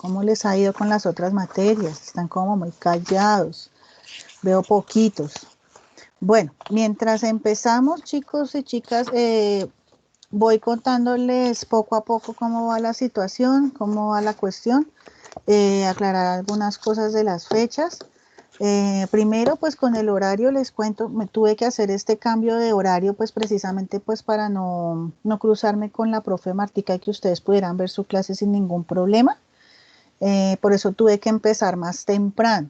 ¿Cómo les ha ido con las otras materias? Están como muy callados. Veo poquitos. Bueno, mientras empezamos, chicos y chicas, voy contándoles poco a poco cómo va la situación, cómo va la cuestión, aclarar algunas cosas de las fechas. Primero, pues con el horario les cuento, me tuve que hacer este cambio de horario, pues precisamente pues para no cruzarme con la profe Martica y que ustedes pudieran ver su clase sin ningún problema. Por eso tuve que empezar más temprano.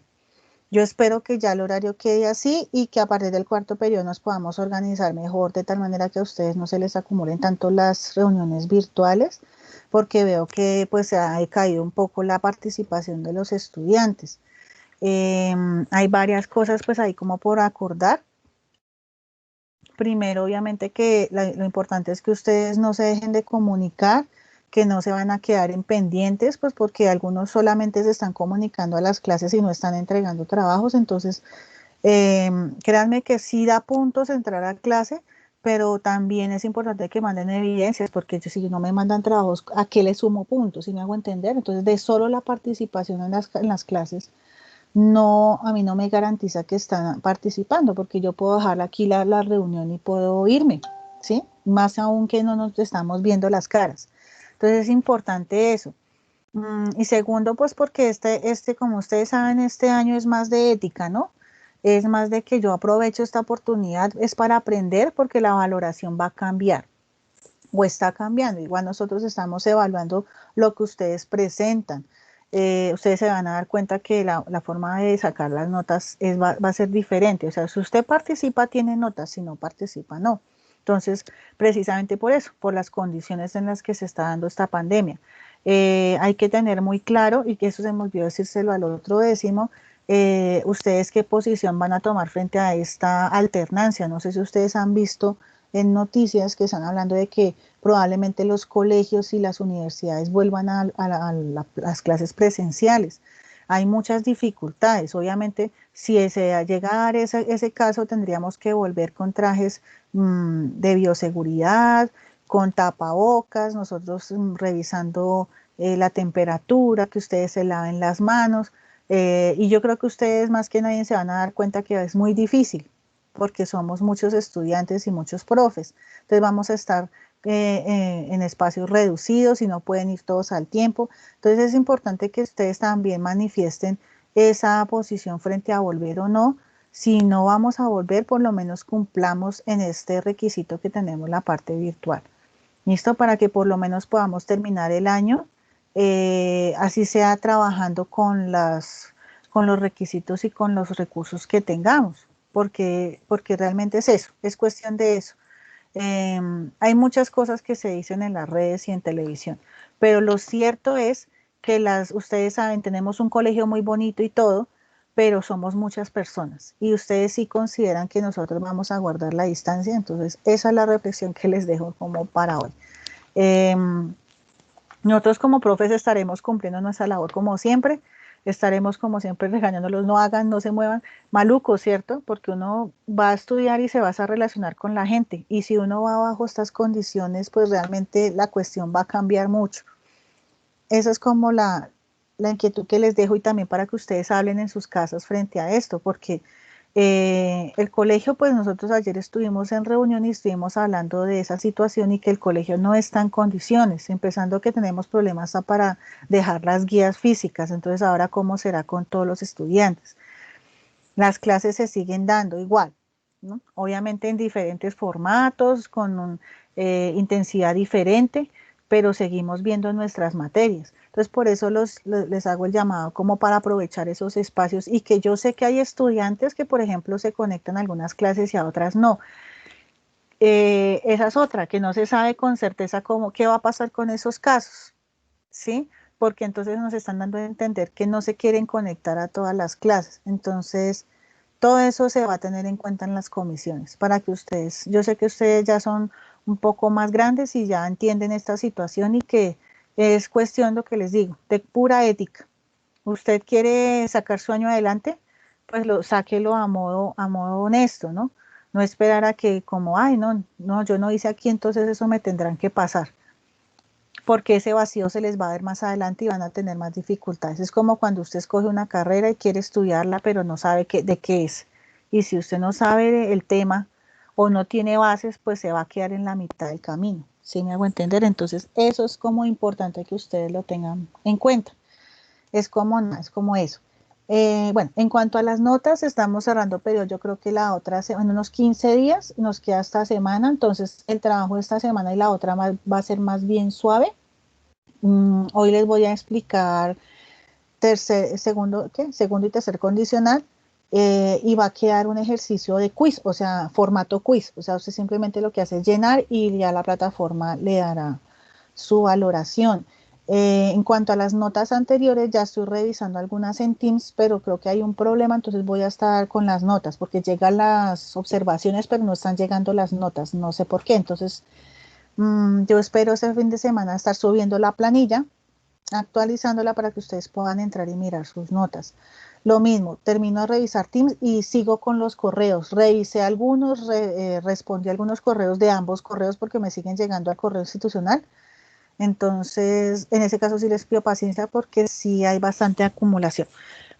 Yo espero que ya el horario quede así y que a partir del cuarto periodo nos podamos organizar mejor, de tal manera que a ustedes no se les acumulen tanto las reuniones virtuales, porque veo que pues se ha decaído un poco la participación de los estudiantes. Hay varias cosas pues ahí como por acordar. Primero, obviamente que lo importante es que ustedes no se dejen de comunicar, que no se van a quedar en pendientes, pues porque algunos solamente se están comunicando a las clases y no están entregando trabajos. Entonces, créanme que sí da puntos entrar a clase, pero también es importante que manden evidencias, porque si no me mandan trabajos, ¿a qué le sumo puntos? ¿Sí me hago entender? Entonces, de solo la participación en las clases no, a mí no me garantiza que están participando, porque yo puedo dejar aquí la reunión y puedo irme, ¿sí? Más aún que no nos estamos viendo las caras. Entonces es importante eso. Y segundo, pues porque como ustedes saben, este año es más de ética, ¿no? Es más de que yo aprovecho esta oportunidad, es para aprender, porque la valoración va a cambiar o está cambiando. Igual nosotros estamos evaluando lo que ustedes presentan. Ustedes se van a dar cuenta que la forma de sacar las notas va a ser diferente. O sea, si usted participa, tiene notas; si no participa, no. Entonces, precisamente por eso, por las condiciones en las que se está dando esta pandemia. Hay que tener muy claro, y que eso se me olvidó decírselo al otro décimo, ustedes qué posición van a tomar frente a esta alternancia. No sé si ustedes han visto en noticias que están hablando de que probablemente los colegios y las universidades vuelvan las clases presenciales. Hay muchas dificultades. Obviamente, si se llega a dar ese caso, tendríamos que volver con trajes de bioseguridad, con tapabocas, nosotros revisando la temperatura, que ustedes se laven las manos. Y yo creo que ustedes más que nadie se van a dar cuenta que es muy difícil, porque somos muchos estudiantes y muchos profes. Entonces vamos a estar en espacios reducidos y no pueden ir todos al tiempo. Entonces es importante que ustedes también manifiesten esa posición frente a volver o no. Si no vamos a volver, por lo menos cumplamos en este requisito que tenemos, la parte virtual. ¿Listo? Para que por lo menos podamos terminar el año, así sea trabajando con los requisitos y con los recursos que tengamos, porque realmente es eso, es cuestión de eso. Hay muchas cosas que se dicen en las redes y en televisión, pero lo cierto es que ustedes saben, tenemos un colegio muy bonito y todo, pero somos muchas personas y ustedes sí consideran que nosotros vamos a guardar la distancia. Entonces esa es la reflexión que les dejo como para hoy. Eh, Nosotros como profes estaremos cumpliendo nuestra labor como siempre, estaremos como siempre regañándolos: no hagan, no se muevan, maluco, ¿cierto? Porque uno va a estudiar y se va a relacionar con la gente, y si uno va bajo estas condiciones, pues realmente la cuestión va a cambiar mucho. Esa es como la inquietud que les dejo, y también para que ustedes hablen en sus casas frente a esto, porque el colegio, pues nosotros ayer estuvimos en reunión y estuvimos hablando de esa situación, y que el colegio no está en condiciones, empezando que tenemos problemas hasta para dejar las guías físicas. Entonces ahora, ¿cómo será con todos los estudiantes? Las clases se siguen dando igual, ¿no? Obviamente en diferentes formatos, con intensidad diferente, pero seguimos viendo nuestras materias. Entonces, por eso les hago el llamado como para aprovechar esos espacios, y que yo sé que hay estudiantes que, por ejemplo, se conectan a algunas clases y a otras no. Esa es otra, que no se sabe con certeza qué va a pasar con esos casos, ¿sí? Porque entonces nos están dando a entender que no se quieren conectar a todas las clases. Entonces, todo eso se va a tener en cuenta en las comisiones, para que ustedes, yo sé que ustedes ya son un poco más grandes y ya entienden esta situación, y que es cuestión, lo que les digo, de pura ética. Usted quiere sacar su año adelante, pues sáquelo a modo honesto, ¿no? No esperar a que, como, ay, no, yo no hice aquí, entonces eso me tendrán que pasar. porque ese vacío se les va a ver más adelante y van a tener más dificultades. Es como cuando usted escoge una carrera y quiere estudiarla, pero no sabe de qué es. Y si usted no sabe el tema o no tiene bases, pues se va a quedar en la mitad del camino. ¿Sí me hago entender? Entonces, eso es como importante que ustedes lo tengan en cuenta. Es como eso. Bueno, en cuanto a las notas, estamos cerrando periodo, yo creo que la otra, en unos 15 días, nos queda esta semana, entonces el trabajo de esta semana y la otra va a ser más bien suave. Hoy les voy a explicar segundo y tercer condicional, y va a quedar un ejercicio de quiz, o sea, formato quiz, o sea, usted simplemente lo que hace es llenar y ya la plataforma le dará su valoración. En cuanto a las notas anteriores, ya estoy revisando algunas en Teams, pero creo que hay un problema, entonces voy a estar con las notas, porque llegan las observaciones, pero no están llegando las notas, no sé por qué. Entonces, yo espero ese fin de semana estar subiendo la planilla, actualizándola para que ustedes puedan entrar y mirar sus notas. Lo mismo, termino de revisar Teams y sigo con los correos. Revisé algunos, respondí algunos correos de ambos correos porque me siguen llegando al correo institucional. Entonces, en ese caso sí les pido paciencia porque sí hay bastante acumulación.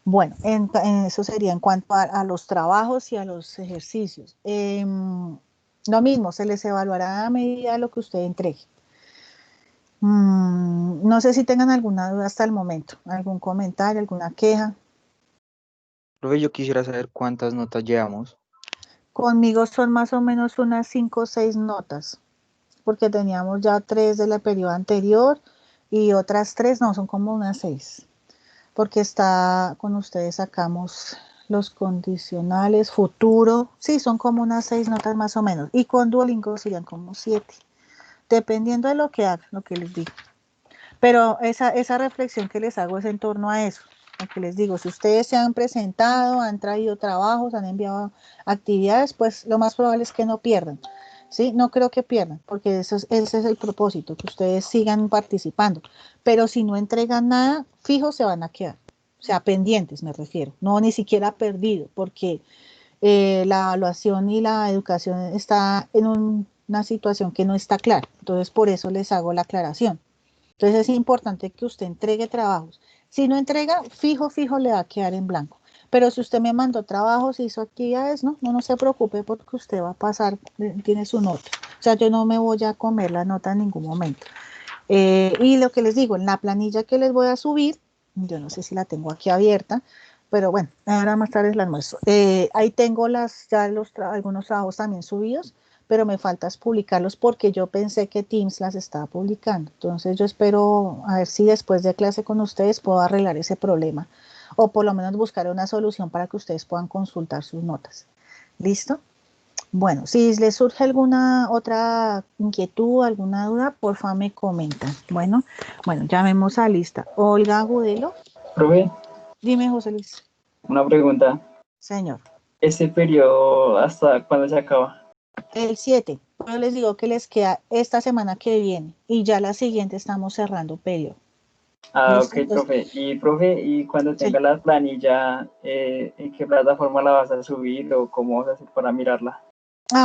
Bueno, eso sería en cuanto a los trabajos y a los ejercicios. Lo mismo, se les evaluará a medida de lo que usted entregue. No sé si tengan alguna duda hasta el momento, algún comentario, alguna queja. Profe, yo quisiera saber cuántas notas llevamos. Conmigo son más o menos unas 5 o 6 notas, porque teníamos ya 3 de la periodo anterior y otras 3, no, son como unas 6, porque está con ustedes sacamos los condicionales, futuro, sí, son como unas 6 notas más o menos, y con Duolingo serían como 7, dependiendo de lo que hagan, lo que les digo. Pero esa reflexión que les hago es en torno a eso, lo que les digo, si ustedes se han presentado, han traído trabajos, han enviado actividades, pues lo más probable es que no pierdan, ¿sí? No creo que pierdan, porque ese es el propósito, que ustedes sigan participando. Pero si no entregan nada, fijo se van a quedar, o sea, pendientes me refiero, no ni siquiera perdido, porque la evaluación y la educación está en una situación que no está clara, entonces por eso les hago la aclaración. Entonces es importante que usted entregue trabajos. Si no entrega, fijo le va a quedar en blanco. Pero si usted me mandó trabajos, hizo actividades, no se preocupe porque usted va a pasar, tiene su nota. O sea, yo no me voy a comer la nota en ningún momento. Y lo que les digo, en la planilla que les voy a subir, yo no sé si la tengo aquí abierta, pero bueno, ahora más tarde la muestro. Ahí tengo algunos trabajos también subidos, pero me falta es publicarlos porque yo pensé que Teams las estaba publicando. Entonces yo espero a ver si después de clase con ustedes puedo arreglar ese problema o por lo menos buscar una solución para que ustedes puedan consultar sus notas. ¿Listo? Bueno, si les surge alguna otra inquietud, alguna duda, por favor me comentan. Bueno, llamemos a lista. Olga Agudelo, Profe, dime José Luis. una pregunta. Señor, ¿Ese periodo hasta cuándo se acaba? el 7. Yo les digo que les queda esta semana que viene y ya la siguiente estamos cerrando periodo. Ah, ¿Listo? ok, Entonces, profe. Profe, y cuando sí. tenga la planilla, ¿en qué plataforma la vas a subir o cómo vas a hacer para mirarla?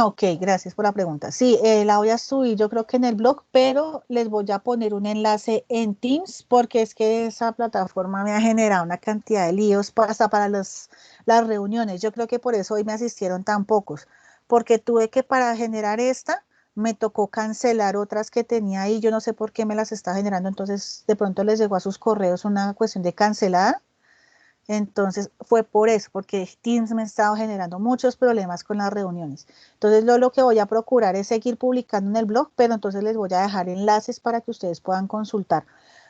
Ok, gracias por la pregunta. Sí, la voy a subir yo creo que en el blog, pero les voy a poner un enlace en Teams porque es que esa plataforma me ha generado una cantidad de líos hasta para las reuniones. Yo creo que por eso hoy me asistieron tan pocos, porque tuve que para generar esta, me tocó cancelar otras que tenía ahí. Yo no sé por qué me las está generando, entonces de pronto les llegó a sus correos una cuestión de cancelada. Entonces fue por eso, porque Teams me ha estado generando muchos problemas con las reuniones. Entonces lo que voy a procurar es seguir publicando en el blog, pero entonces les voy a dejar enlaces para que ustedes puedan consultar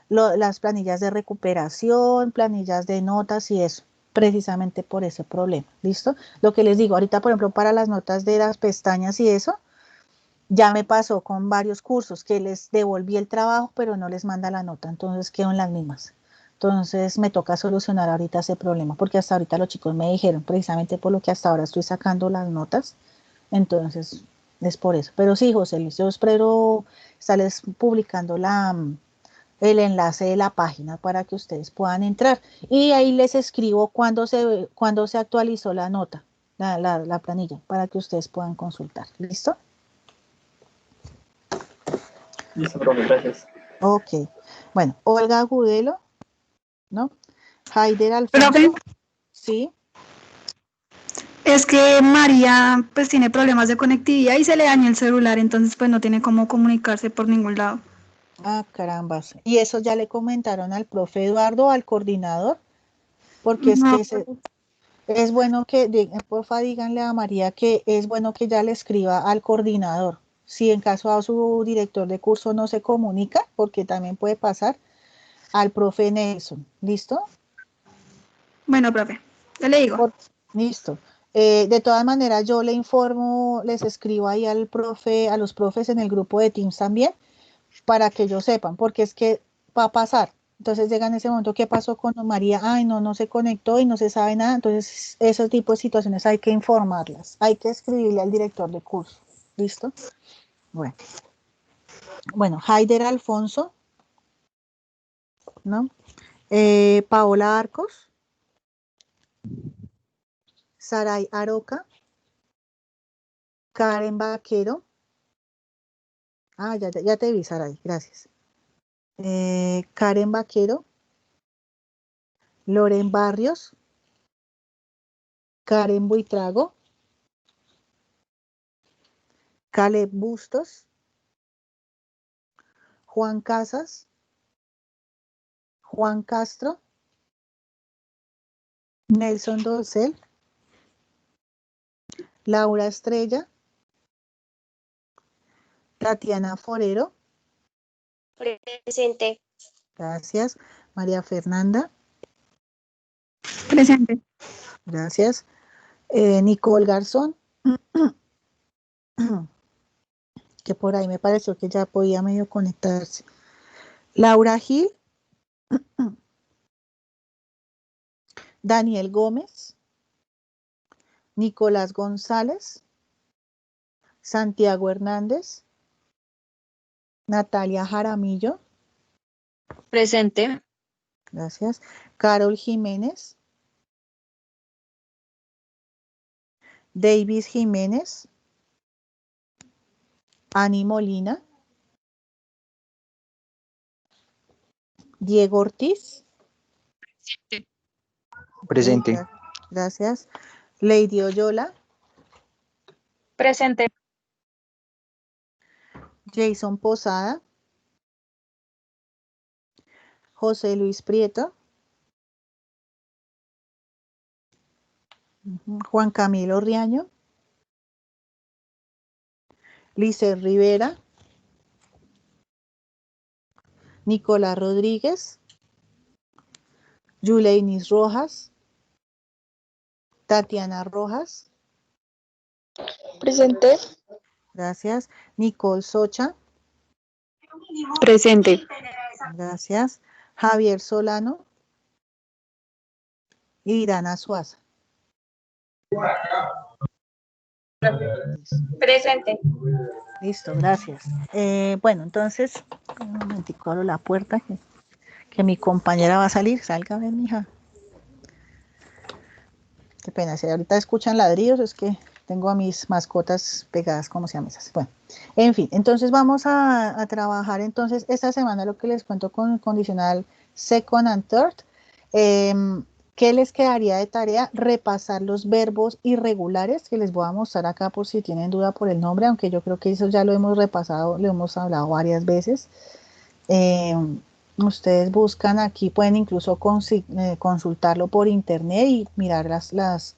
las planillas de recuperación, planillas de notas y eso, precisamente por ese problema. ¿Listo? Lo que les digo, ahorita por ejemplo para las notas de las pestañas y eso, ya me pasó con varios cursos que les devolví el trabajo, pero no les manda la nota, entonces quedo en las mismas. Entonces me toca solucionar ahorita ese problema, porque hasta ahorita los chicos me dijeron, precisamente por lo que hasta ahora estoy sacando las notas, entonces es por eso. Pero sí, José Luis, yo espero estarles publicando el enlace de la página para que ustedes puedan entrar. Y ahí les escribo cuando se actualizó la nota, la planilla, para que ustedes puedan consultar. ¿Listo? Listo, profe, gracias. Ok. Bueno, Olga Agudelo, ¿no? Haider Profe, Alfonso, sí. es que María pues tiene problemas de conectividad y se le dañó el celular, entonces pues no tiene cómo comunicarse por ningún lado. Ah, carambas. ¿Y eso ya le comentaron al profe Eduardo, al coordinador? Porque es No, que es bueno que, porfa, díganle a María que es bueno que ya le escriba al coordinador. Si en caso a su director de curso no se comunica, porque también puede pasar, al profe Nelson. ¿Listo? bueno, profe, ya le digo. Por- listo. De todas maneras, yo le informo, les escribo ahí al profe, a los profes en el grupo de Teams también, para que ellos sepan, porque es que va a pasar. Entonces llega en ese momento, ¿qué pasó con María? Ay, no, no se conectó y no se sabe nada. Entonces, ese tipo de situaciones hay que informarlas. Hay que escribirle al director de curso. ¿Listo? Bueno, bueno, Haider Alfonso, ¿no? Paola Arcos, Saray Aroca, Karen Vaquero. Ah, ya te vi, Saray, gracias. Karen Vaquero, Loren Barrios, Karen Buitrago, Caleb Bustos, Juan Casas, Juan Castro, Nelson Dolcel, Laura Estrella, Tatiana Forero, Presente. gracias, María Fernanda, Presente. gracias, Nicole Garzón, que por ahí me pareció que ya podía medio conectarse, Laura Gil, Daniel Gómez, Nicolás González, Santiago Hernández, Natalia Jaramillo, Presente. gracias, Carol Jiménez, Davis Jiménez, Ani Molina, Diego Ortiz, Presente. gracias, Lady Oyola, Presente. Jason Posada, José Luis Prieto, Juan Camilo Riaño, Lice Rivera, Nicolás Rodríguez, Yuleinis Rojas, Tatiana Rojas, Presente. gracias, Nicole Socha, Presente. gracias, Javier Solano y Dana Suaza. Presente. Listo, gracias. Bueno, entonces, un momentico, abro la puerta que mi compañera va a salir. Salga a ver, mija. Qué pena, si ahorita escuchan ladrillos, es que tengo a mis mascotas pegadas como si a mesas. Bueno, en fin, entonces vamos a trabajar entonces esta semana lo que les cuento con el condicional second and third. ¿Qué les quedaría de tarea? Repasar los verbos irregulares que les voy a mostrar acá por si tienen duda por el nombre, aunque yo creo que eso ya lo hemos repasado, lo hemos hablado varias veces. Ustedes buscan aquí, pueden incluso consultarlo por internet y mirar las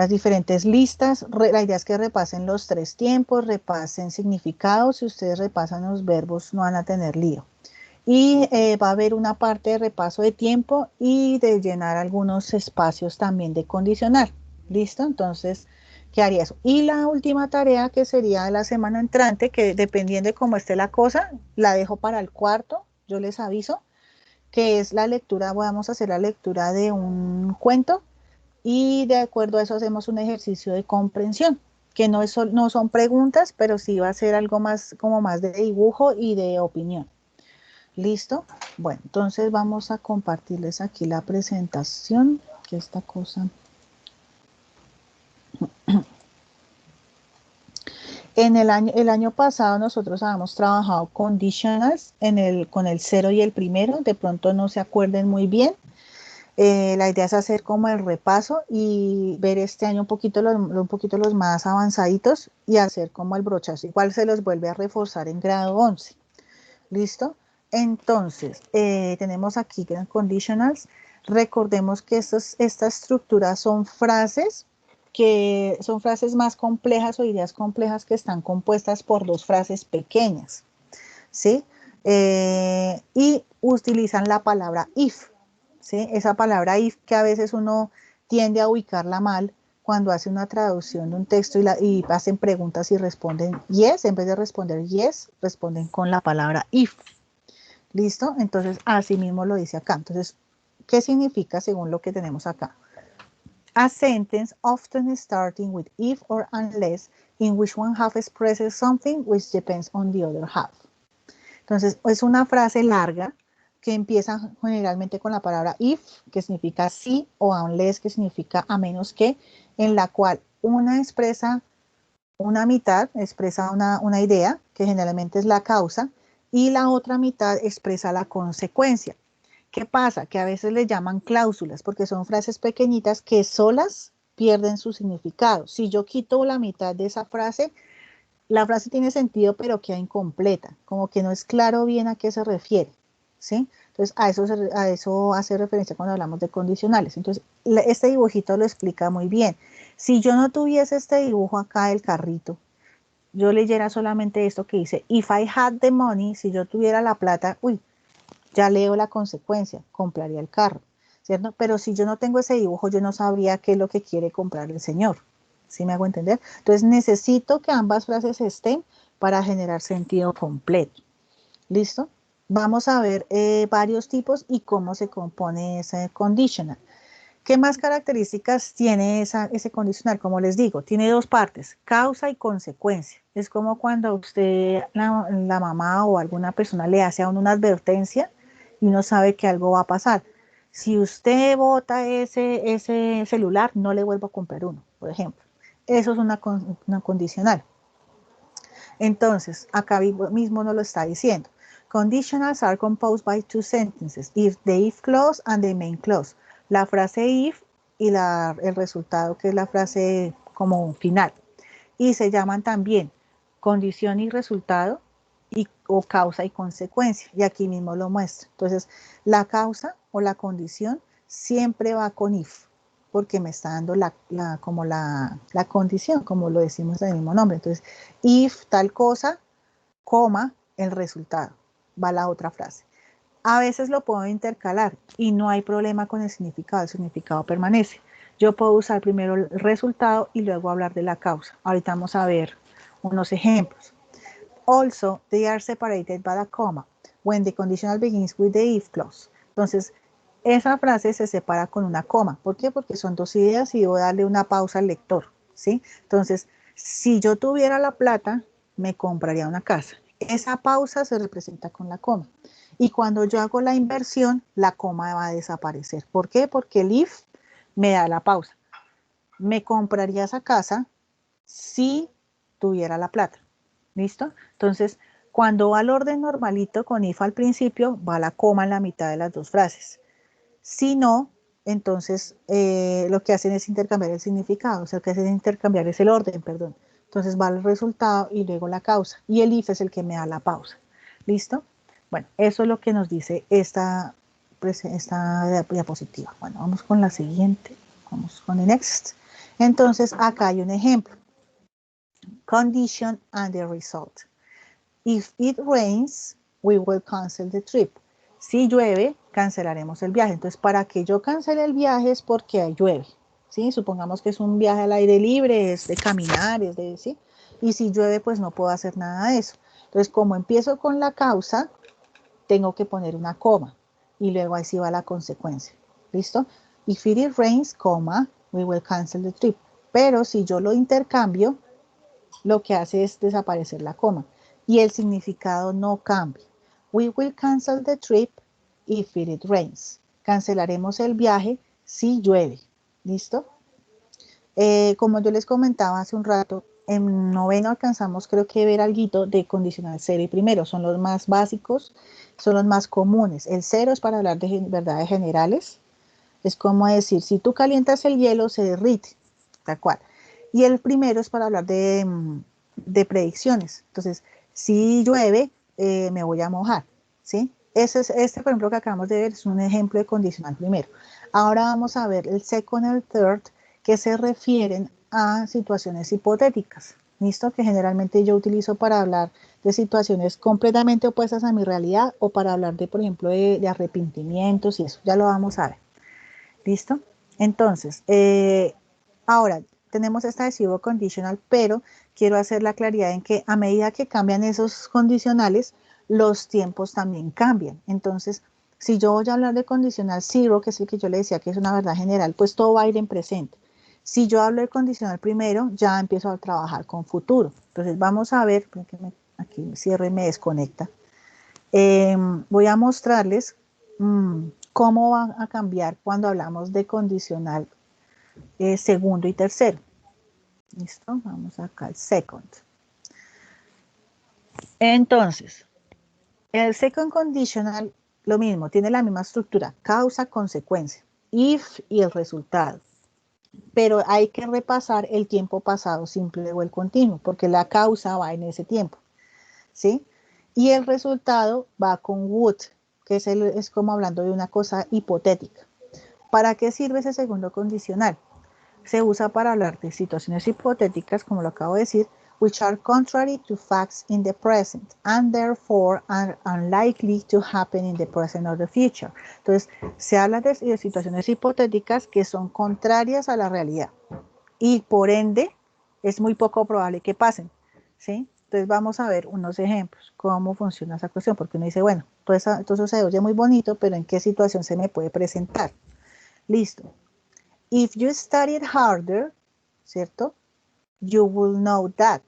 diferentes listas. La idea es que repasen los 3 tiempos, repasen significados. Si ustedes repasan los verbos, no van a tener lío. Y va a haber una parte de repaso de tiempo y de llenar algunos espacios también de condicional. ¿Listo? Entonces, ¿qué haría eso? Y la última tarea que sería la semana entrante, que dependiendo de cómo esté la cosa, la dejo para el cuarto, yo les aviso, que es la lectura, vamos a hacer la lectura de un cuento y de acuerdo a eso hacemos un ejercicio de comprensión, que no son preguntas, pero sí va a ser algo más como más de dibujo y de opinión. ¿Listo? Bueno, entonces vamos a compartirles aquí la presentación, que esta cosa. el año pasado nosotros habíamos trabajado conditionals con el 0 y el primero, de pronto no se acuerden muy bien. La idea es hacer como el repaso y ver este año un poquito los más avanzaditos y hacer como el brochazo. Igual se los vuelve a reforzar en grado 11. ¿Listo? Entonces, tenemos aquí conditionals. Recordemos que esta estructura son frases que son frases más complejas o ideas complejas que están compuestas por dos frases pequeñas, ¿sí? Y utilizan la palabra if, ¿sí? Esa palabra if que a veces uno tiende a ubicarla mal cuando hace una traducción de un texto y hacen preguntas y responden yes, en vez de responder yes, responden con la palabra if. ¿Listo? Entonces, así mismo lo dice acá. Entonces, ¿qué significa según lo que tenemos acá? A sentence often starting with if or unless in which one half expresses something which depends on the other half. Entonces, es una frase larga que empieza generalmente con la palabra if, que significa sí, o unless, que significa a menos que, en la cual una expresa una mitad, expresa una idea, que generalmente es la causa, y la otra mitad expresa la consecuencia. ¿Qué pasa? Que a veces le llaman cláusulas, porque son frases pequeñitas que solas pierden su significado. Si yo quito la mitad de esa frase, la frase tiene sentido, pero queda incompleta, como que no es claro bien a qué se refiere, ¿sí? Entonces, a eso hace referencia cuando hablamos de condicionales. Entonces, este dibujito lo explica muy bien. Si yo no tuviese este dibujo acá del carrito, yo leyera solamente esto que dice, if I had the money, si yo tuviera la plata, uy, ya leo la consecuencia, compraría el carro, ¿cierto? Pero si yo no tengo ese dibujo, yo no sabría qué es lo que quiere comprar el señor. ¿Sí me hago entender? Entonces necesito que ambas frases estén para generar sentido completo. ¿Listo? Vamos a ver varios tipos y cómo se compone ese conditional. ¿Qué más características tiene ese condicional? Como les digo, tiene dos partes, causa y consecuencia. Es como cuando usted, la mamá o alguna persona le hace a uno una advertencia y uno sabe que algo va a pasar. Si usted bota ese celular, no le vuelvo a comprar uno, por ejemplo. Eso es una condicional. Entonces, acá mismo nos lo está diciendo. Conditionals are composed by two sentences, if the if clause and the main clause. La frase if y el resultado, que es la frase como final. Y se llaman también condición y resultado o causa y consecuencia. Y aquí mismo lo muestra. Entonces, la causa o la condición siempre va con if, porque me está dando la condición, como lo decimos en el mismo nombre. Entonces, if tal cosa, coma, el resultado. Va la otra frase. A veces lo puedo intercalar y no hay problema con el significado permanece. Yo puedo usar primero el resultado y luego hablar de la causa. Ahorita vamos a ver unos ejemplos. Also, they are separated by a comma when the conditional begins with the if clause. Entonces, esa frase se separa con una coma. ¿Por qué? Porque son dos ideas y debo darle una pausa al lector, ¿sí? Entonces, si yo tuviera la plata, me compraría una casa. Esa pausa se representa con la coma. Y cuando yo hago la inversión, la coma va a desaparecer. ¿Por qué? Porque el if me da la pausa. Me compraría esa casa si tuviera la plata. ¿Listo? Entonces, cuando va al orden normalito con if al principio, va la coma en la mitad de las dos frases. Si no, entonces lo que hacen es intercambiar el significado, o sea, lo que hacen es intercambiar es el orden, perdón. Entonces va el resultado y luego la causa. Y el if es el que me da la pausa. ¿Listo? Bueno, eso es lo que nos dice esta diapositiva. Bueno, vamos con la siguiente. Vamos con el next. Entonces, acá hay un ejemplo. Condition and the result. If it rains, we will cancel the trip. Si llueve, cancelaremos el viaje. Entonces, para que yo cancele el viaje es porque llueve. ¿Sí? Supongamos que es un viaje al aire libre, es de caminar, ¿sí? Y si llueve, pues no puedo hacer nada de eso. Entonces, como empiezo con la causa, tengo que poner una coma. Y luego ahí sí va la consecuencia. ¿Listo? If it rains, we will cancel the trip. Pero si yo lo intercambio, lo que hace es desaparecer la coma. Y el significado no cambia. We will cancel the trip if it rains. Cancelaremos el viaje si llueve. ¿Listo? Como yo les comentaba hace un rato, en noveno alcanzamos creo que ver algo de condicional cero y primero, son los más básicos, son los más comunes. El cero es para hablar de verdades generales, es como decir, si tú calientas el hielo se derrite, tal cual. Y el primero es para hablar de predicciones, entonces, si llueve, me voy a mojar, ¿sí? Este, por ejemplo, que acabamos de ver es un ejemplo de condicional primero. Ahora vamos a ver el second y el third, que se refieren a situaciones hipotéticas, ¿listo? Que generalmente yo utilizo para hablar de situaciones completamente opuestas a mi realidad o para hablar de, por ejemplo, de arrepentimientos y eso, ya lo vamos a ver, ¿listo? Entonces, ahora tenemos esta adhesivo conditional, pero quiero hacer la claridad en que a medida que cambian esos condicionales, los tiempos también cambian. Entonces, si yo voy a hablar de condicional zero, que es el que yo le decía que es una verdad general, pues todo va a ir en presente. Si yo hablo de condicional primero, ya empiezo a trabajar con futuro. Entonces vamos a ver, aquí me cierro y me desconecta. Voy a mostrarles cómo van a cambiar cuando hablamos de condicional segundo y tercero. ¿Listo? Vamos acá al second. Entonces, el second conditional, lo mismo, tiene la misma estructura, causa, consecuencia, if y el resultado. Pero hay que repasar el tiempo pasado simple o el continuo, porque la causa va en ese tiempo, ¿sí? Y el resultado va con would, que es como hablando de una cosa hipotética. ¿Para qué sirve ese segundo condicional? Se usa para hablar de situaciones hipotéticas, como lo acabo de decir, which are contrary to facts in the present and therefore are unlikely to happen in the present or the future. Entonces, se habla de situaciones hipotéticas que son contrarias a la realidad y por ende es muy poco probable que pasen, ¿sí? Entonces vamos a ver unos ejemplos, cómo funciona esa cuestión, porque uno dice, bueno, todo eso se oye muy bonito, pero ¿en qué situación se me puede presentar? Listo. If you studied harder, ¿cierto? You will know that,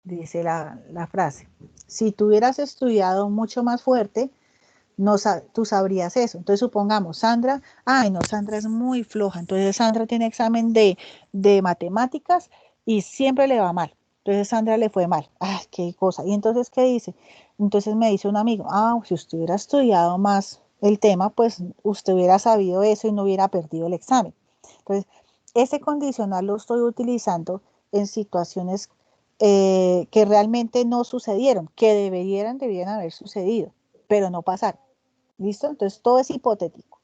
dice la frase. Si tú hubieras estudiado mucho más fuerte, tú sabrías eso. Entonces supongamos, Sandra, ay no, Sandra es muy floja, entonces Sandra tiene examen de matemáticas y siempre le va mal. Entonces Sandra le fue mal, ay, qué cosa. Y entonces, ¿qué dice? Entonces me dice un amigo, si usted hubiera estudiado más el tema, pues usted hubiera sabido eso y no hubiera perdido el examen. Entonces, ese condicional lo estoy utilizando en situaciones que realmente no sucedieron, que debieran haber sucedido, pero no pasaron. ¿Listo? Entonces, todo es hipotético.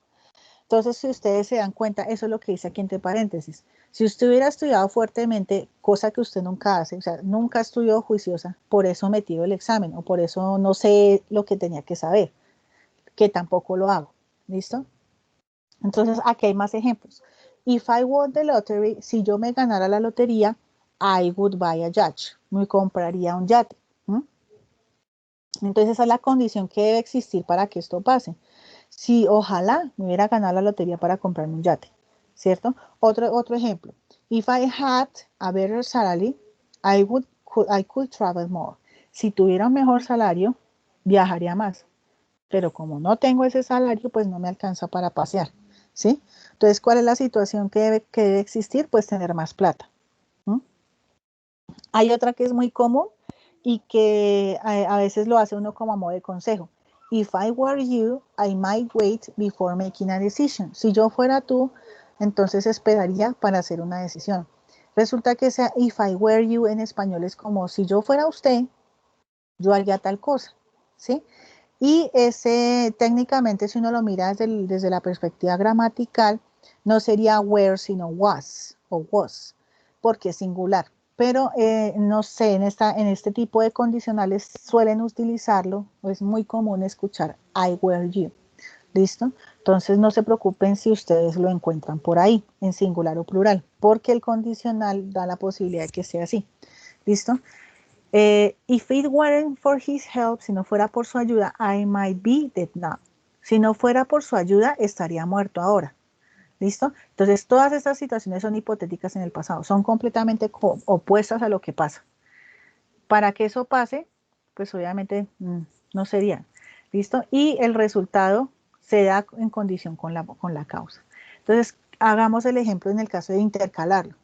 Entonces, si ustedes se dan cuenta, eso es lo que dice aquí entre paréntesis. Si usted hubiera estudiado fuertemente, cosa que usted nunca hace, o sea, nunca estudió juiciosa, por eso me tiro el examen, o por eso no sé lo que tenía que saber, que tampoco lo hago. ¿Listo? Entonces, aquí hay más ejemplos. If I won the lottery, si yo me ganara la lotería, I would buy a yacht. Me compraría un yate. Entonces, esa es la condición que debe existir para que esto pase. Si ojalá me hubiera ganado la lotería para comprarme un yate, ¿cierto? Otro ejemplo. If I had a better salary, I could travel more. Si tuviera un mejor salario, viajaría más. Pero como no tengo ese salario, pues no me alcanza para pasear, ¿sí? Entonces, ¿cuál es la situación que debe existir? Pues tener más plata. Hay otra que es muy común y que a veces lo hace uno como a modo de consejo. If I were you, I might wait before making a decision. Si yo fuera tú, entonces esperaría para hacer una decisión. Resulta que esa if I were you en español es como si yo fuera usted, yo haría tal cosa, ¿sí? Y ese técnicamente, si uno lo mira desde la perspectiva gramatical, no sería were, sino was o was, porque es singular. Pero no sé, en este tipo de condicionales suelen utilizarlo, es muy común escuchar I were you. ¿Listo? Entonces no se preocupen si ustedes lo encuentran por ahí, en singular o plural, porque el condicional da la posibilidad de que sea así. ¿Listo? If it weren't for his help, si no fuera por su ayuda, I might be dead now. Si no fuera por su ayuda, estaría muerto ahora. ¿Listo? Entonces, todas estas situaciones son hipotéticas en el pasado, son completamente opuestas a lo que pasa. Para que eso pase, pues obviamente no serían. ¿Listo? Y el resultado se da en condición con la causa. Entonces, hagamos el ejemplo en el caso de intercalarlo.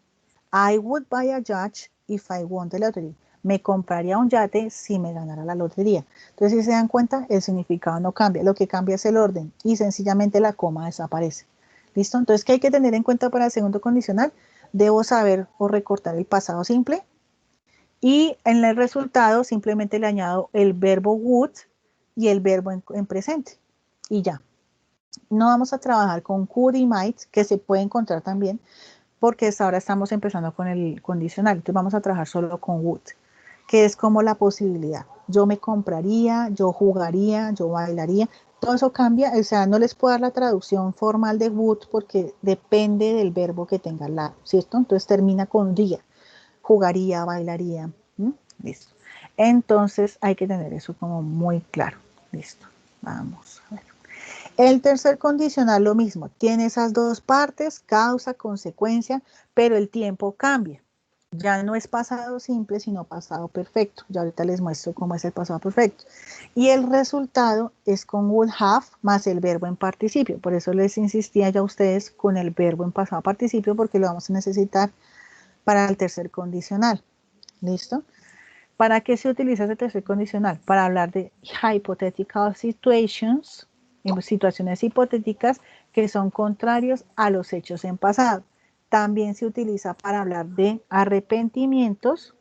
I would buy a yacht if I won the lottery. Me compraría un yate si me ganara la lotería. Entonces, si se dan cuenta, el significado no cambia. Lo que cambia es el orden y sencillamente la coma desaparece. ¿Listo? Entonces, ¿qué hay que tener en cuenta para el segundo condicional? Debo saber o recortar el pasado simple. Y en el resultado simplemente le añado el verbo would y el verbo en presente. Y ya. No vamos a trabajar con could y might, que se puede encontrar también, porque hasta ahora estamos empezando con el condicional. Entonces vamos a trabajar solo con would, que es como la posibilidad. Yo me compraría, yo jugaría, yo bailaría. Todo eso cambia, o sea, no les puedo dar la traducción formal de would porque depende del verbo que tenga al lado, ¿cierto? Entonces termina con día. Jugaría, bailaría. Listo. Entonces hay que tener eso como muy claro. Listo. Vamos a ver. El tercer condicional lo mismo. Tiene esas dos partes, causa, consecuencia, pero el tiempo cambia. Ya no es pasado simple, sino pasado perfecto. Ya ahorita les muestro cómo es el pasado perfecto. Y el resultado es con would have más el verbo en participio. Por eso les insistía ya a ustedes con el verbo en pasado participio, porque lo vamos a necesitar para el tercer condicional. ¿Listo? ¿Para qué se utiliza ese tercer condicional? Para hablar de hypothetical situations, situaciones hipotéticas que son contrarios a los hechos en pasado. También se utiliza para hablar de arrepentimientos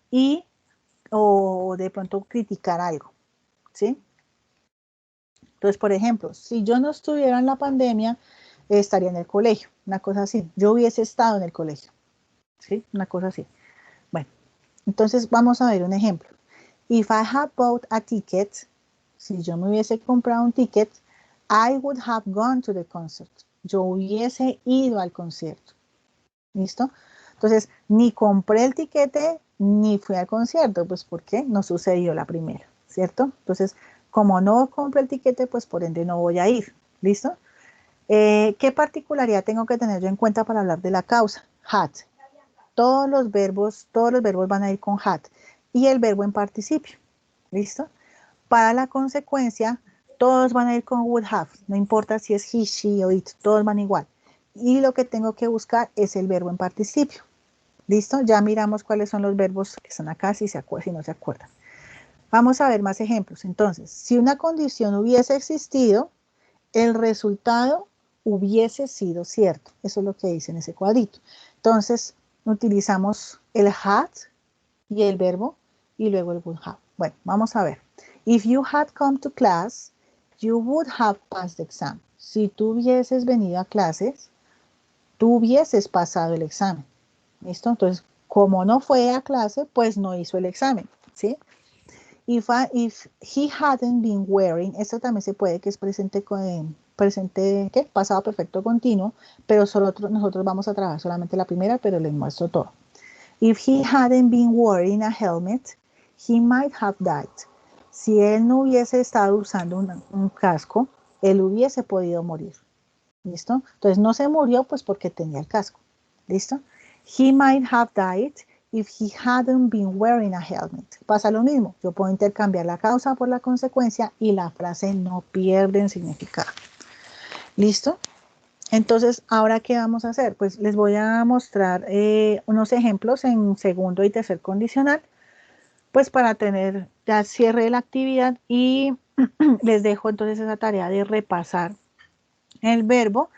y o de pronto criticar algo, ¿sí? Entonces, por ejemplo, si yo no estuviera en la pandemia, estaría en el colegio, una cosa así. Yo hubiese estado en el colegio, ¿sí? Una cosa así. Bueno, entonces vamos a ver un ejemplo. If I had bought a ticket, si yo me hubiese comprado un ticket, I would have gone to the concert. Yo hubiese ido al concierto. ¿Listo? Entonces, ni compré el tiquete, ni fui al concierto, pues ¿por qué? No sucedió la primera, ¿cierto? Entonces, como no compré el tiquete, pues por ende no voy a ir. ¿Listo? ¿Qué particularidad tengo que tener yo en cuenta para hablar de la causa? Had. Todos los verbos van a ir con had y el verbo en participio. ¿Listo? Para la consecuencia, todos van a ir con would have. No importa si es he, she o it, todos van igual. Y lo que tengo que buscar es el verbo en participio. ¿Listo? Ya miramos cuáles son los verbos que están acá si no se acuerdan. Vamos a ver más ejemplos. Entonces, si una condición hubiese existido, el resultado hubiese sido cierto. Eso es lo que dice en ese cuadrito. Entonces, utilizamos el had y el verbo y luego el would have. Bueno, vamos a ver. If you had come to class, you would have passed the exam. Si tú hubieses venido a clases, tú hubieses pasado el examen. ¿Listo? Entonces, como no fue a clase, pues no hizo el examen. ¿Sí? If he hadn't been wearing, esto también se puede que es presente, ¿qué? Pasado perfecto continuo, pero nosotros vamos a trabajar solamente la primera, pero les muestro todo. If he hadn't been wearing a helmet, he might have died. Si él no hubiese estado usando un casco, él hubiese podido morir. ¿Listo? Entonces no se murió pues porque tenía el casco. ¿Listo? He might have died if he hadn't been wearing a helmet. Pasa lo mismo. Yo puedo intercambiar la causa por la consecuencia y la frase no pierde en significado. ¿Listo? Entonces, ¿ahora qué vamos a hacer? Pues les voy a mostrar unos ejemplos en segundo y tercer condicional, pues para tener ya cierre de la actividad y les dejo entonces esa tarea de repasar el verbo.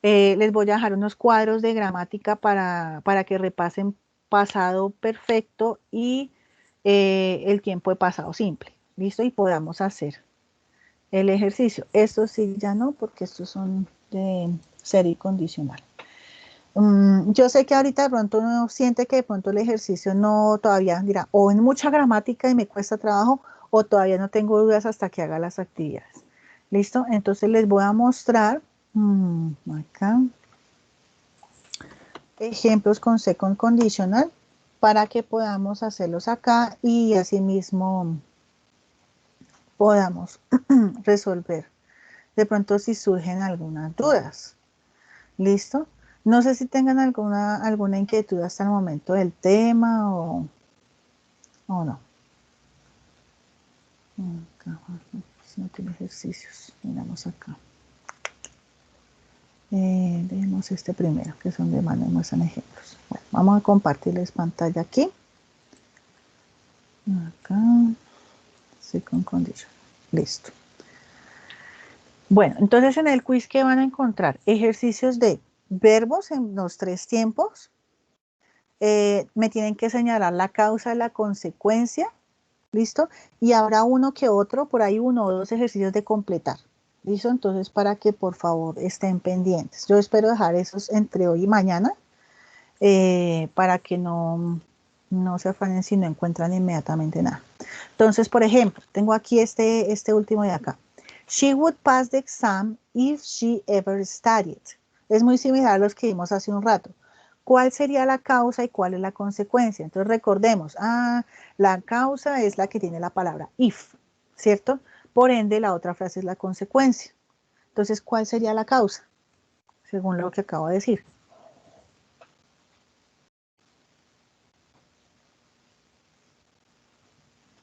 Les voy a dejar unos cuadros de gramática para que repasen pasado perfecto y el tiempo de pasado simple. ¿Listo? Y podamos hacer el ejercicio. Estos sí ya no, porque estos son de serie condicional. Yo sé que ahorita de pronto uno siente que de pronto el ejercicio no todavía dirá, o en mucha gramática y me cuesta trabajo, o todavía no tengo dudas hasta que haga las actividades. ¿Listo? Entonces les voy a mostrar acá ejemplos con second conditional para que podamos hacerlos acá y asimismo podamos resolver de pronto si surgen algunas dudas. ¿Listo? No sé si tengan alguna inquietud hasta el momento del tema o no. Acá, no tiene ejercicios. Miramos acá. Dejemos este primero, que son de mano y muestran ejemplos. Bueno, vamos a compartirles pantalla aquí. Acá. Second condition. Listo. Bueno, entonces en el quiz que van a encontrar ejercicios de verbos en los 3 tiempos. Me tienen que señalar la causa y la consecuencia. ¿Listo? Y habrá uno que otro, por ahí 1 o 2 ejercicios de completar. ¿Listo? Entonces, para que por favor estén pendientes. Yo espero dejar esos entre hoy y mañana para que no se afanen si no encuentran inmediatamente nada. Entonces, por ejemplo, tengo aquí este último de acá. She would pass the exam if she ever studied. Es muy similar a los que vimos hace un rato. ¿Cuál sería la causa y cuál es la consecuencia? Entonces recordemos, la causa es la que tiene la palabra if, ¿cierto? Por ende, la otra frase es la consecuencia. Entonces, ¿cuál sería la causa? Según lo que acabo de decir.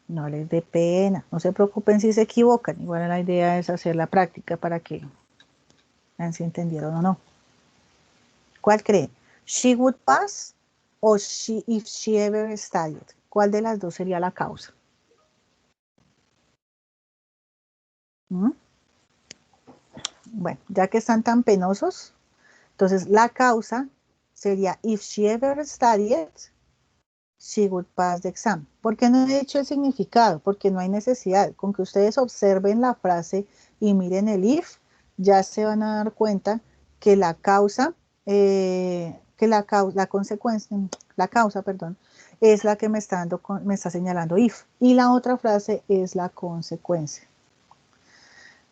No les dé pena, no se preocupen si se equivocan. Igual la idea es hacer la práctica para que vean si entendieron o no. ¿Cuál creen? She would pass o if she ever studied. ¿Cuál de las dos sería la causa? ¿Mm? Bueno, ya que están tan penosos, entonces la causa sería if she ever studied, she would pass the exam. ¿Por qué no he dicho el significado? Porque no hay necesidad. Con que ustedes observen la frase y miren el if, ya se van a dar cuenta que la causa, la causa, perdón, es la que me está señalando if. Y la otra frase es la consecuencia.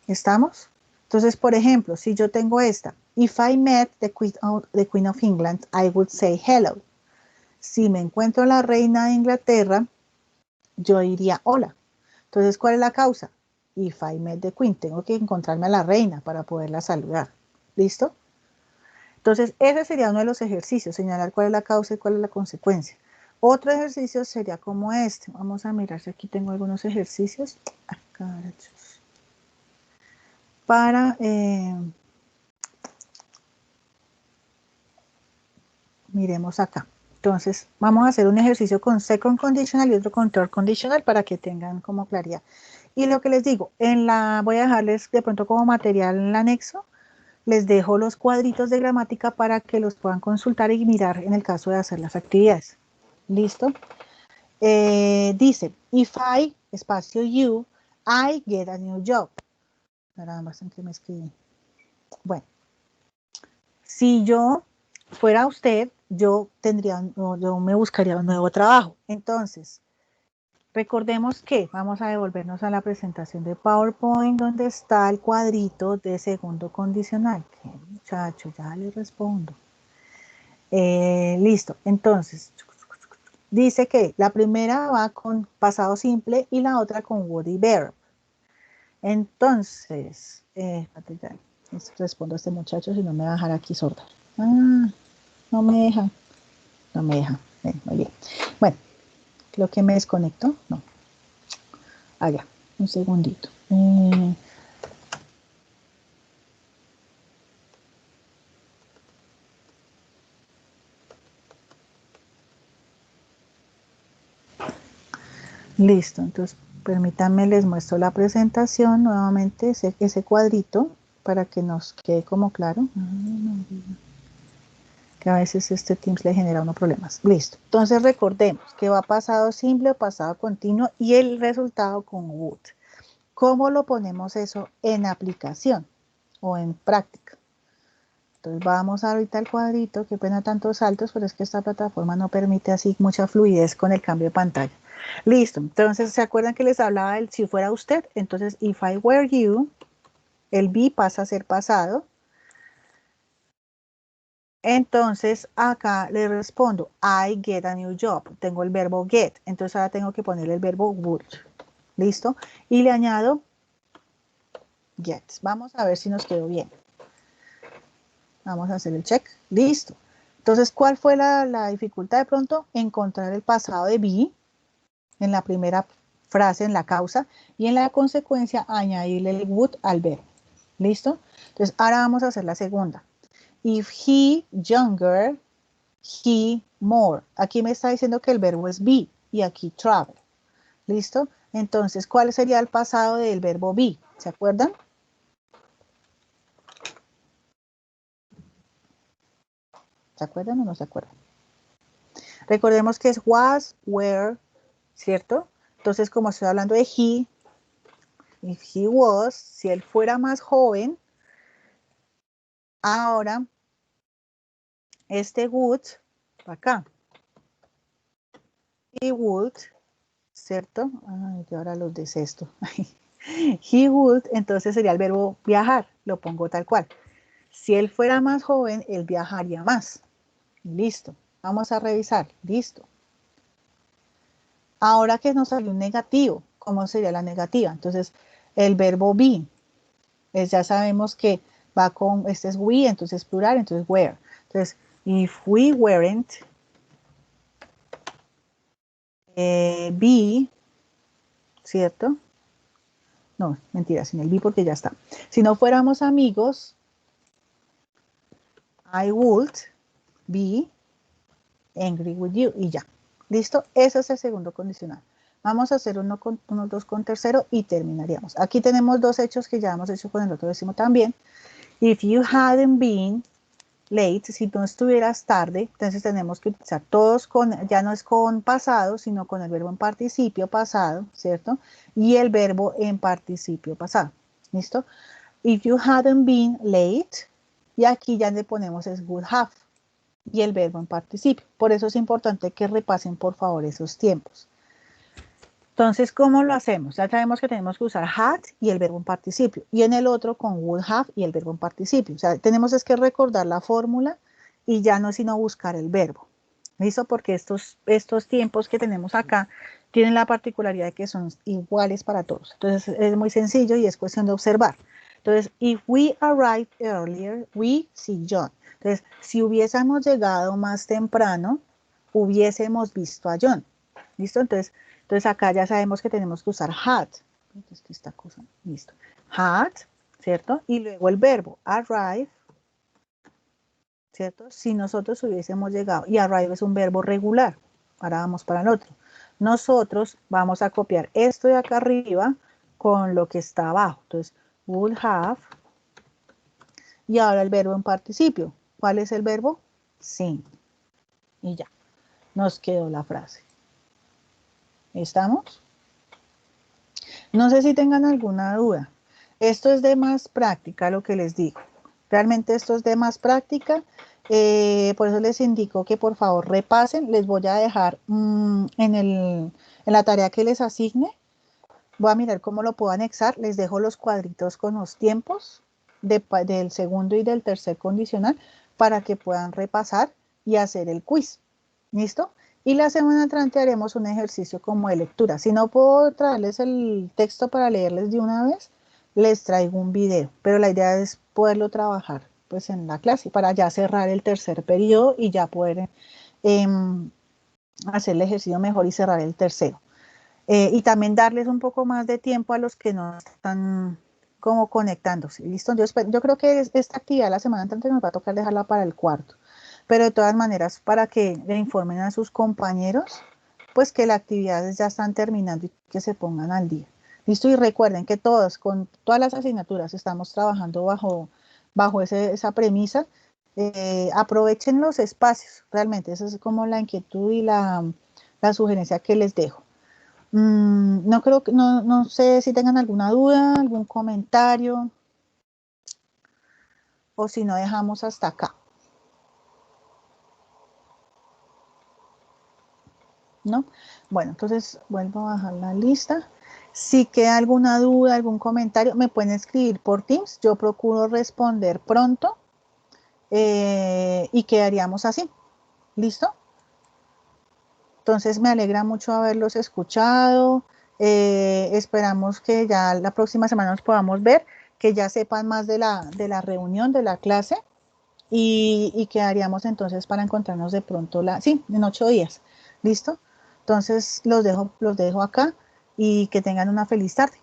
¿Estamos? Entonces, por ejemplo, si yo tengo esta, if I met the Queen of England, I would say hello. Si me encuentro la reina de Inglaterra, yo diría hola. Entonces, ¿cuál es la causa? If I met the Queen, tengo que encontrarme a la reina para poderla saludar. ¿Listo? Entonces, ese sería uno de los ejercicios, señalar cuál es la causa y cuál es la consecuencia. Otro ejercicio sería como este. Vamos a mirar si aquí tengo algunos ejercicios. Para miremos acá. Entonces, vamos a hacer un ejercicio con second conditional y otro con third conditional para que tengan como claridad. Y lo que les digo, voy a dejarles de pronto como material en el anexo, les dejo los cuadritos de gramática para que los puedan consultar y mirar en el caso de hacer las actividades. ¿Listo? Dice, if I, espacio you, I get a new job. Nada más en que me escribí. Bueno, si yo fuera usted, yo me buscaría un nuevo trabajo. Entonces, recordemos que vamos a devolvernos a la presentación de PowerPoint donde está el cuadrito de segundo condicional. ¿Qué muchacho? Ya le respondo. Listo. Entonces, dice que la primera va con pasado simple y la otra con would y verb. Entonces, respondo a este muchacho si no me va a dejar aquí sorda. No me deja. No me deja. Muy bien. Bueno, creo que me desconecto. No. Allá. Un segundito. Listo. Entonces, permítanme, les muestro la presentación nuevamente, ese cuadrito, para que nos quede como claro. Que a veces este Teams le genera unos problemas. Listo. Entonces recordemos que va pasado simple o pasado continuo y el resultado con would. ¿Cómo lo ponemos eso en aplicación o en práctica? Entonces vamos ahorita al cuadrito, qué pena tantos saltos, pero es que esta plataforma no permite así mucha fluidez con el cambio de pantalla. Listo. Entonces, ¿se acuerdan que les hablaba del si fuera usted? Entonces, if I were you, el be pasa a ser pasado. Entonces, acá le respondo, I get a new job. Tengo el verbo get. Entonces, ahora tengo que ponerle el verbo would. ¿Listo? Y le añado get. Vamos a ver si nos quedó bien. Vamos a hacer el check. Listo. Entonces, ¿cuál fue la dificultad de pronto? Encontrar el pasado de be en la primera frase, en la causa, y en la consecuencia añadirle el would al verbo. ¿Listo? Entonces, ahora vamos a hacer la segunda. if he younger, he more. Aquí me está diciendo que el verbo es be y aquí travel. ¿Listo? Entonces, ¿cuál sería el pasado del verbo be? ¿Se acuerdan? ¿Se acuerdan o no se acuerdan? Recordemos que es was, were, ¿cierto? Entonces, como estoy hablando de he, if he was, si él fuera más joven, ahora este would, acá, he would, ¿cierto? Ay, yo ahora los descesto. He would, entonces sería el verbo viajar, lo pongo tal cual. Si él fuera más joven, él viajaría más. Listo. Vamos a revisar. Listo. Ahora que nos salió un negativo, ¿cómo sería la negativa? Entonces, el verbo be, ya sabemos que va con, este es we, entonces plural, entonces were. Entonces, if we weren't be, ¿cierto? No, mentira, sin el be porque ya está. Si no fuéramos amigos, I would be angry with you y ya. ¿Listo? Ese es el segundo condicional. Vamos a hacer unos dos con tercero y terminaríamos. Aquí tenemos dos hechos que ya hemos hecho con el otro décimo también. If you hadn't been late, si tú no estuvieras tarde, entonces tenemos que utilizar todos con, ya no es con pasado, sino con el verbo en participio pasado, ¿cierto? Y el verbo en participio pasado. ¿Listo? If you hadn't been late, y aquí ya le ponemos es would have. Y el verbo en participio. Por eso es importante que repasen por favor esos tiempos. Entonces, ¿cómo lo hacemos? Ya sabemos que tenemos que usar had y el verbo en participio. Y en el otro con would have y el verbo en participio. O sea, tenemos es que recordar la fórmula y ya no es sino buscar el verbo. ¿Listo? Porque estos tiempos que tenemos acá tienen la particularidad de que son iguales para todos. Entonces, es muy sencillo y es cuestión de observar. Entonces, if we arrived earlier, we see John. Entonces, si hubiésemos llegado más temprano, hubiésemos visto a John. ¿Listo? Entonces acá ya sabemos que tenemos que usar had. Esta cosa, listo. Had, ¿cierto? Y luego el verbo arrive, ¿cierto? Si nosotros hubiésemos llegado, y arrive es un verbo regular. Ahora vamos para el otro. Nosotros vamos a copiar esto de acá arriba con lo que está abajo. Entonces, would have. Y ahora el verbo en participio. ¿Cuál es el verbo? Sing. Y ya. Nos quedó la frase. ¿Estamos? No sé si tengan alguna duda. Esto es de más práctica, lo que les digo. Realmente esto es de más práctica. Por eso les indico que por favor repasen. Les voy a dejar en la tarea que les asigne. Voy a mirar cómo lo puedo anexar. Les dejo los cuadritos con los tiempos del segundo y del tercer condicional para que puedan repasar y hacer el quiz. ¿Listo? Y la semana entrante haremos un ejercicio como de lectura. Si no puedo traerles el texto para leerles de una vez, les traigo un video. Pero la idea es poderlo trabajar pues en la clase para ya cerrar el tercer periodo y ya poder hacer el ejercicio mejor y cerrar el tercero. Y también darles un poco más de tiempo a los que no están como conectándose. ¿Listo? Yo creo que esta actividad la semana entrante nos va a tocar dejarla para el cuarto. Pero de todas maneras, para que le informen a sus compañeros, pues que las actividades ya están terminando y que se pongan al día. ¿Listo? Y recuerden que todos, con todas las asignaturas, estamos trabajando bajo esa premisa. Aprovechen los espacios, realmente, esa es como la inquietud y la sugerencia que les dejo. No sé si tengan alguna duda, algún comentario, o si no dejamos hasta acá. ¿No? Bueno, entonces vuelvo a bajar la lista. Si queda alguna duda, algún comentario, me pueden escribir por Teams. Yo procuro responder pronto y quedaríamos así. ¿Listo? Entonces me alegra mucho haberlos escuchado. Esperamos que ya la próxima semana nos podamos ver, que ya sepan más de la reunión, de la clase y quedaríamos entonces para encontrarnos de pronto en 8 días. ¿Listo? Entonces los dejo acá y que tengan una feliz tarde.